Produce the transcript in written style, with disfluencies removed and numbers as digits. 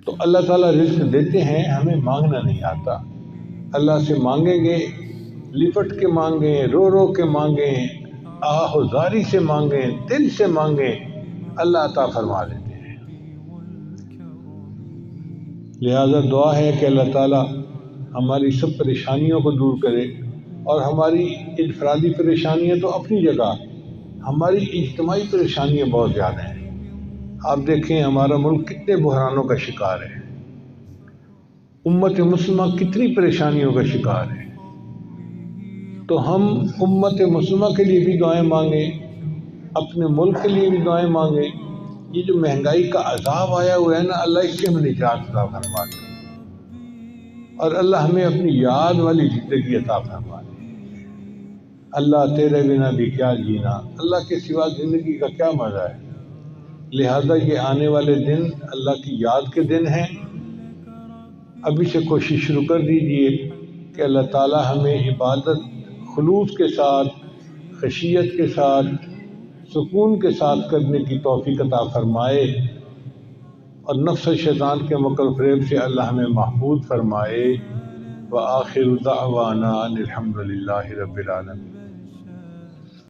تو اللہ تعالیٰ رزق دیتے ہیں، ہمیں مانگنا نہیں آتا۔ اللہ سے مانگیں گے، لپٹ کے مانگیں، رو رو کے مانگیں، آہوزاری سے مانگیں، دل سے مانگیں، اللہ عطا فرما دیتے ہیں۔ لہذا دعا ہے کہ اللہ تعالیٰ ہماری سب پریشانیوں کو دور کرے، اور ہماری انفرادی پریشانیاں تو اپنی جگہ، ہماری اجتماعی پریشانیاں بہت زیادہ ہیں۔ آپ دیکھیں ہمارا ملک کتنے بحرانوں کا شکار ہے، امت مسلمہ کتنی پریشانیوں کا شکار ہے۔ تو ہم امت مسلمہ کے لیے بھی دعائیں مانگیں، اپنے ملک کے لیے بھی دعائیں مانگیں۔ یہ جو مہنگائی کا عذاب آیا ہوا ہے نا، اللہ اس سے ہمیں نجات عطا فرما دے، اور اللہ ہمیں اپنی یاد والی زندگی عطا فرما دے۔ اللہ تیرے بنا بھی کیا جینا، اللہ کے سوا زندگی کا کیا مزہ ہے۔ لہذا یہ آنے والے دن اللہ کی یاد کے دن ہیں، ابھی سے کوشش شروع کر دیجئے کہ اللہ تعالی ہمیں عبادت خلوص کے ساتھ، خشیت کے ساتھ، سکون کے ساتھ کرنے کی توفیق عطا فرمائے، اور نفس شیطان کے مکر و فریب سے اللہ ہمیں محفوظ فرمائے۔ وآخر دعوانا ان الحمد للہ رب العالمین۔